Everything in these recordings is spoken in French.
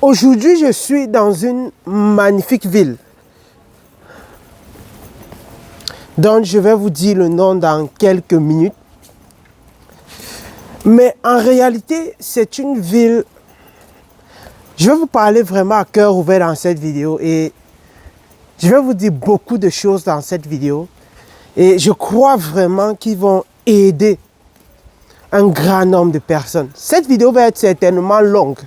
Aujourd'hui, je suis dans une magnifique ville. Donc, je vais vous dire le nom dans quelques minutes. Mais en réalité, c'est une ville... Je vais vous parler vraiment à cœur ouvert dans cette vidéo. Et je vais vous dire beaucoup de choses dans cette vidéo. Et je crois vraiment qu'ils vont aider un grand nombre de personnes. Cette vidéo va être certainement longue.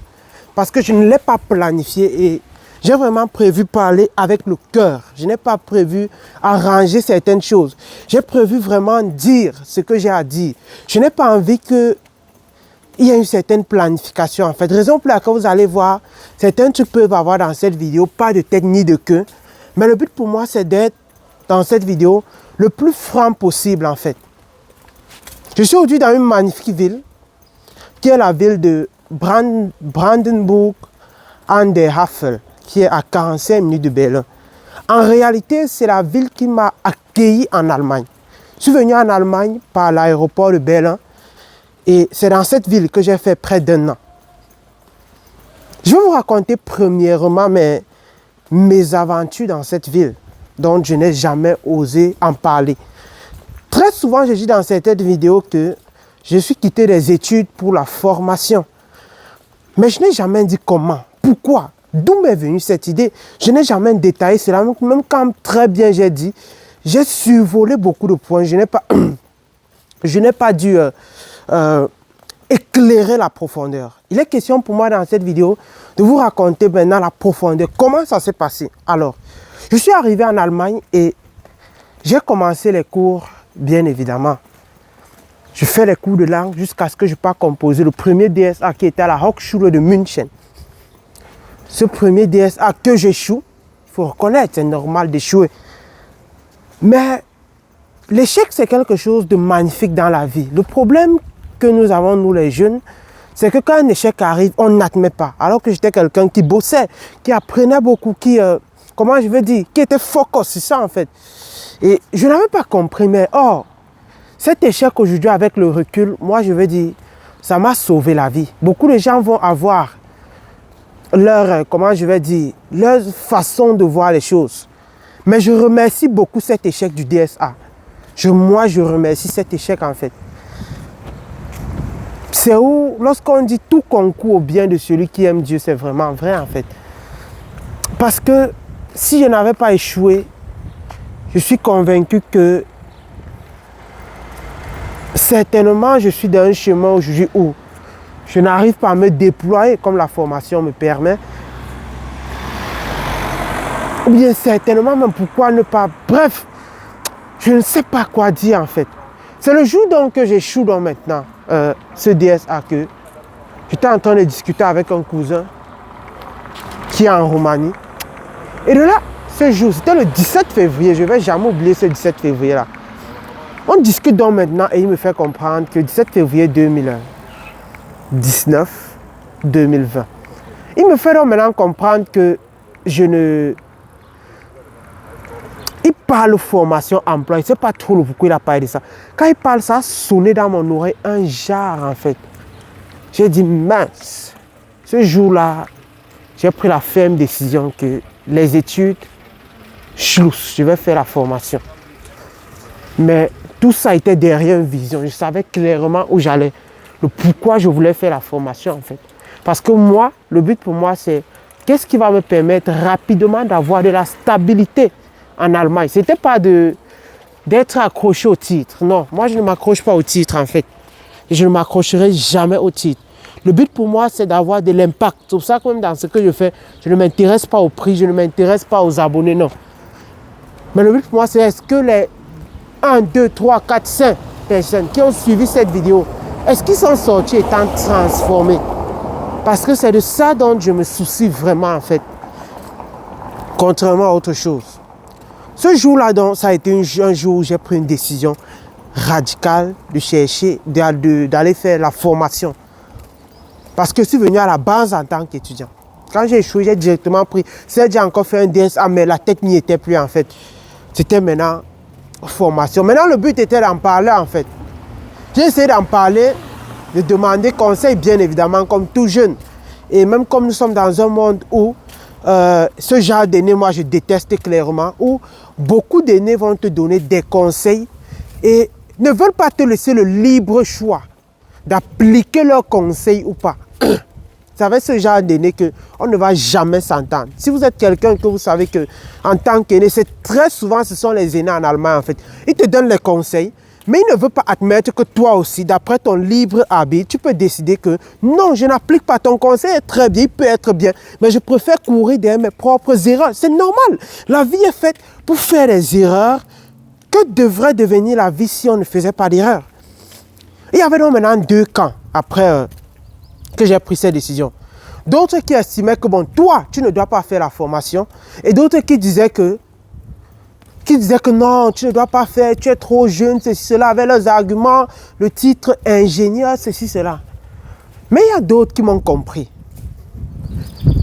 Parce que je ne l'ai pas planifiée et j'ai vraiment prévu parler avec le cœur. Je n'ai pas prévu arranger certaines choses. J'ai prévu vraiment dire ce que j'ai à dire. Je n'ai pas envie qu'il y ait une certaine planification en fait. Raison pour laquelle vous allez voir, certains trucs peuvent avoir dans cette vidéo, pas de tête ni de queue. Mais le but pour moi, c'est d'être dans cette vidéo le plus franc possible en fait. Je suis aujourd'hui dans une magnifique ville, qui est la ville de Brandenburg an der Havel, qui est à 45 minutes de Berlin. En réalité, c'est la ville qui m'a accueilli en Allemagne. Je suis venu en Allemagne par l'aéroport de Berlin et c'est dans cette ville que j'ai fait près d'1 an. Je vais vous raconter premièrement mes aventures dans cette ville, dont je n'ai jamais osé en parler. Très souvent, je dis dans certaines vidéos que je suis quitté des études pour la formation. Mais je n'ai jamais dit comment, pourquoi, d'où m'est venue cette idée. Je n'ai jamais détaillé cela, même quand très bien j'ai dit, j'ai survolé beaucoup de points. Je n'ai pas dû éclairer la profondeur. Il est question pour moi dans cette vidéo de vous raconter maintenant la profondeur. Comment ça s'est passé? Alors, je suis arrivé en Allemagne et j'ai commencé les cours, bien évidemment. Je fais les cours de langue jusqu'à ce que je parte composer le premier DSA qui était à la Hochschule de München. Ce premier DSA que j'échoue, il faut reconnaître, c'est normal d'échouer. Mais l'échec, c'est quelque chose de magnifique dans la vie. Le problème que nous avons, nous les jeunes, c'est que quand un échec arrive, on n'admet pas. Alors que j'étais quelqu'un qui bossait, qui apprenait beaucoup, qui était focus, c'est ça en fait. Et je n'avais pas compris, mais cet échec aujourd'hui avec le recul, moi je veux dire, ça m'a sauvé la vie. Beaucoup de gens vont avoir leur façon de voir les choses. Mais je remercie beaucoup cet échec du DSA. Moi je remercie cet échec en fait. C'est où, lorsqu'on dit tout concourt au bien de celui qui aime Dieu, c'est vraiment vrai en fait. Parce que si je n'avais pas échoué, je suis convaincu que certainement, je suis dans un chemin aujourd'hui où je n'arrive pas à me déployer comme la formation me permet. Ou bien certainement même pourquoi ne pas... Bref, je ne sais pas quoi dire en fait. C'est le jour donc que j'échoue donc maintenant, ce DSA que j'étais en train de discuter avec un cousin qui est en Roumanie. Et de là, ce jour, c'était le 17 février, je ne vais jamais oublier ce 17 février là. On discute donc maintenant et il me fait comprendre que 17 février 2019, 2020. Il me fait donc maintenant comprendre que il parle formation, emploi, je ne sais pas trop pourquoi il a parlé de ça. Quand il parle, ça a sonné dans mon oreille un jar en fait. J'ai dit mince. Ce jour-là, j'ai pris la ferme décision que les études, je vais faire la formation. Mais tout ça était derrière une vision. Je savais clairement où j'allais. Le pourquoi je voulais faire la formation en fait. Parce que moi, le but pour moi c'est qu'est-ce qui va me permettre rapidement d'avoir de la stabilité en Allemagne. C'était pas d'être accroché au titre. Non, moi je ne m'accroche pas au titre en fait. Et je ne m'accrocherai jamais au titre. Le but pour moi c'est d'avoir de l'impact. C'est pour ça que même dans ce que je fais, je ne m'intéresse pas au prix, je ne m'intéresse pas aux abonnés, non. Mais le but pour moi c'est est-ce que les 1, 2, 3, 4, 5 personnes qui ont suivi cette vidéo, est-ce qu'ils sont sortis étant transformés? Parce que c'est de ça dont je me soucie vraiment en fait. Contrairement à autre chose. Ce jour-là, ça a été un jour où j'ai pris une décision radicale de chercher, d'aller faire la formation. Parce que je suis venu à la base en tant qu'étudiant. Quand j'ai échoué, j'ai directement pris, j'ai encore fait un DSA, mais la tête n'y était plus en fait. C'était maintenant formation. Maintenant, le but était d'en parler en fait. J'ai essayé d'en parler, de demander conseil, bien évidemment, comme tout jeune. Et même comme nous sommes dans un monde où ce genre d'aînés, moi je déteste clairement, où beaucoup d'aînés vont te donner des conseils et ne veulent pas te laisser le libre choix d'appliquer leurs conseils ou pas. C'est avec ce genre d'aîné qu'on ne va jamais s'entendre. Si vous êtes quelqu'un que vous savez que en tant qu'aîné, c'est très souvent ce sont les aînés en Allemagne en fait. Ils te donnent les conseils, mais ils ne veulent pas admettre que toi aussi, d'après ton libre arbitre, tu peux décider que non, je n'applique pas ton conseil, est très bien, il peut être bien, mais je préfère courir derrière mes propres erreurs. C'est normal. La vie est faite pour faire des erreurs. Que devrait devenir la vie si on ne faisait pas d'erreurs? Il y avait donc maintenant deux camps après que j'ai pris cette décision. D'autres qui estimaient que bon, toi, tu ne dois pas faire la formation, et d'autres qui disaient que non, tu ne dois pas faire, tu es trop jeune, ceci, cela, avec leurs arguments, le titre ingénieur, ceci, cela. Mais il y a d'autres qui m'ont compris.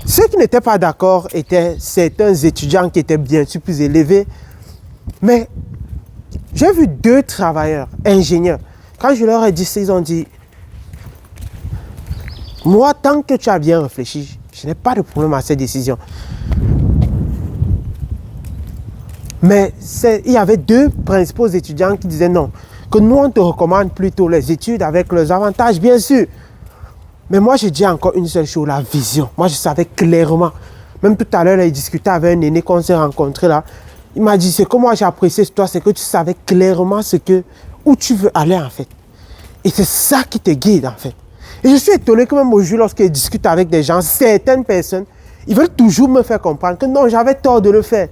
Ceux qui n'étaient pas d'accord étaient certains étudiants qui étaient bien sûr plus élevés, mais j'ai vu deux travailleurs, ingénieurs. Quand je leur ai dit ça, ils ont dit, moi, tant que tu as bien réfléchi, je n'ai pas de problème à cette décision. Mais il y avait deux principaux étudiants qui disaient non, que nous, on te recommande plutôt les études avec leurs avantages, bien sûr. Mais moi, je dis encore une seule chose, la vision. Moi, je savais clairement. Même tout à l'heure, il discutait avec un aîné qu'on s'est rencontré là. Il m'a dit, ce que moi j'ai apprécié sur toi, c'est que tu savais clairement où tu veux aller en fait. Et c'est ça qui te guide en fait. Et je suis étonné que même aujourd'hui, lorsque je discute avec des gens, certaines personnes, ils veulent toujours me faire comprendre que non, j'avais tort de le faire.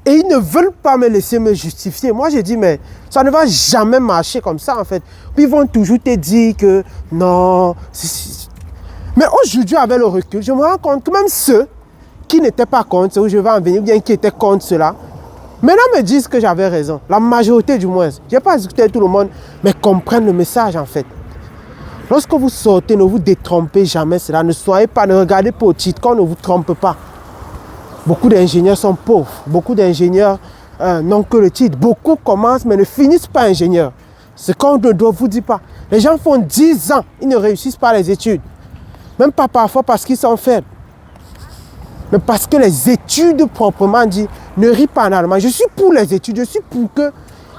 Et ils ne veulent pas me laisser me justifier. Moi, je dis, mais ça ne va jamais marcher comme ça en fait. Puis ils vont toujours te dire que non. Mais aujourd'hui, avec le recul, je me rends compte que même ceux qui n'étaient pas contre, où je vais en venir, ou bien qui étaient contre cela, maintenant me disent que j'avais raison. La majorité du moins. Je n'ai pas discuté avec tout le monde, mais comprennent le message en fait. Lorsque vous sortez, ne vous détrompez jamais cela. Ne soyez pas, ne regardez pas au titre, qu'on ne vous trompe pas. Beaucoup d'ingénieurs sont pauvres. Beaucoup d'ingénieurs n'ont que le titre. Beaucoup commencent mais ne finissent pas ingénieurs. Ce qu'on ne doit vous dire pas. Les gens font 10 ans, ils ne réussissent pas les études. Même pas parfois parce qu'ils sont faibles. Mais parce que les études proprement dit ne rient pas en allemand. Je suis pour les études, je suis pour que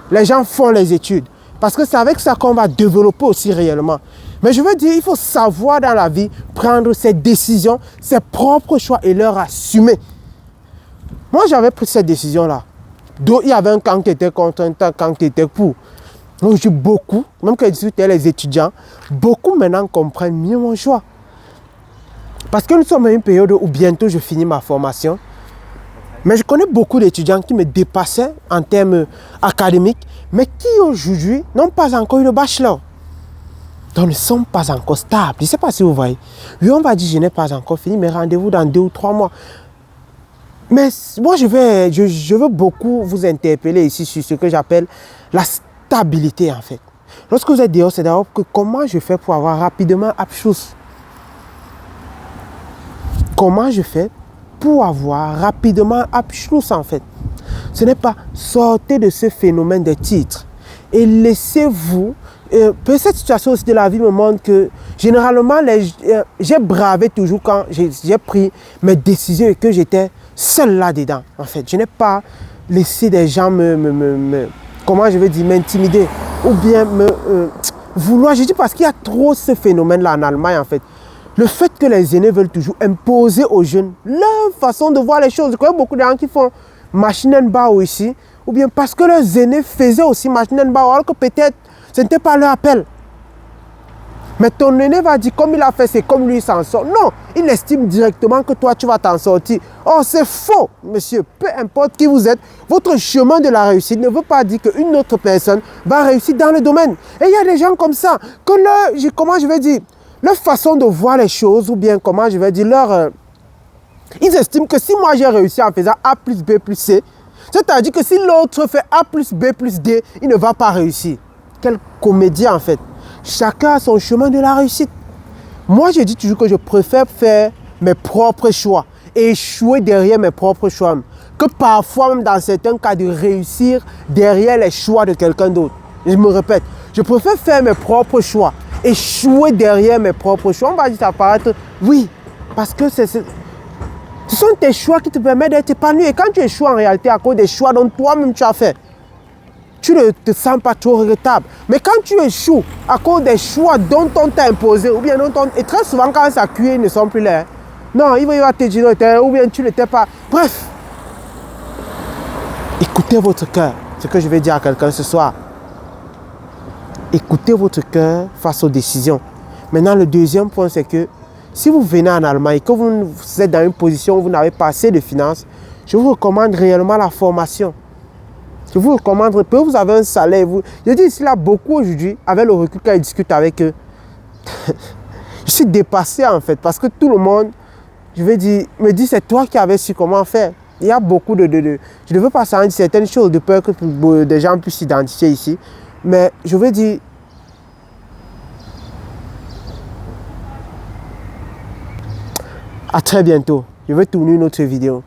les gens font les études. Parce que c'est avec ça qu'on va développer aussi réellement. Mais je veux dire, il faut savoir dans la vie prendre ses décisions, ses propres choix et leur assumer. Moi, j'avais pris cette décision-là. Donc, il y avait un camp qui était contre, un camp qui était pour. Donc, je dis beaucoup, même quand je discutais les étudiants, beaucoup maintenant comprennent mieux mon choix. Parce que nous sommes à une période où bientôt je finis ma formation. Mais je connais beaucoup d'étudiants qui me dépassaient en termes académiques, mais qui aujourd'hui n'ont pas encore eu le bachelor. Donc ne sont pas encore stables. Je ne sais pas si vous voyez. Oui, on va dire je n'ai pas encore fini, mais rendez-vous dans 2 ou 3 mois. Mais moi, je veux beaucoup vous interpeller ici sur ce que j'appelle la stabilité en fait. Lorsque vous êtes dehors, c'est d'abord que comment je fais pour avoir rapidement Abschluss. Comment je fais pour avoir rapidement Abschluss en fait. Ce n'est pas sortez de ce phénomène des titres et laissez-vous. Cette situation aussi de la vie me montre que généralement j'ai bravé toujours quand j'ai pris mes décisions et que j'étais seul là-dedans en fait. Je n'ai pas laissé des gens comment je vais dire, m'intimider ou bien vouloir. Je dis parce qu'il y a trop ce phénomène-là en Allemagne en fait. Le fait que les aînés veulent toujours imposer aux jeunes leur façon de voir les choses. Je connais beaucoup de gens qui font Maschinenbau ici, ou bien parce que leurs aînés faisaient aussi Maschinenbau, alors que peut-être ce n'était pas leur appel. Mais ton aîné va dire, comme il a fait, c'est comme lui il s'en sort. Non, il estime directement que toi, tu vas t'en sortir. Oh, c'est faux, monsieur. Peu importe qui vous êtes, votre chemin de la réussite ne veut pas dire qu'une autre personne va réussir dans le domaine. Et il y a des gens comme ça, que comment je vais dire, leur façon de voir les choses, ou bien comment je vais dire, ils estiment que si moi j'ai réussi en faisant A plus B plus C, c'est-à-dire que si l'autre fait A plus B plus D, il ne va pas réussir. Quelle comédie en fait. Chacun a son chemin de la réussite. Moi je dis toujours que je préfère faire mes propres choix et échouer derrière mes propres choix, que parfois même dans certains cas de réussir derrière les choix de quelqu'un d'autre. Je me répète, je préfère faire mes propres choix, échouer derrière mes propres choix. On va dire ça paraître, oui, Parce que ce sont tes choix qui te permettent d'être épanoui. Et quand tu échoues en réalité à cause des choix dont toi-même tu as fait, tu ne te sens pas trop regrettable. Mais quand tu échoues à cause des choix dont on t'a imposé, ou bien dont on... Et très souvent, quand ça cuit, ils ne sont plus là. Hein. Non, il va te dire, ou bien tu n'étais pas... Bref, écoutez votre cœur. Ce que je vais dire à quelqu'un ce soir. Écoutez votre cœur face aux décisions. Maintenant, le deuxième point, c'est que si vous venez en Allemagne et que vous êtes dans une position où vous n'avez pas assez de finances, je vous recommande réellement la formation. Je vous recommande, que vous avez un salaire. Je dis ici, là, beaucoup aujourd'hui, avec le recul, quand je discute avec eux, je suis dépassé en fait, parce que tout le monde, je vais dire, me dit, c'est toi qui avais su comment faire. Il y a beaucoup de je ne veux pas savoir certaines choses de peur que des gens puissent s'identifier ici, mais je veux dire, à très bientôt. Je vais tourner une autre vidéo.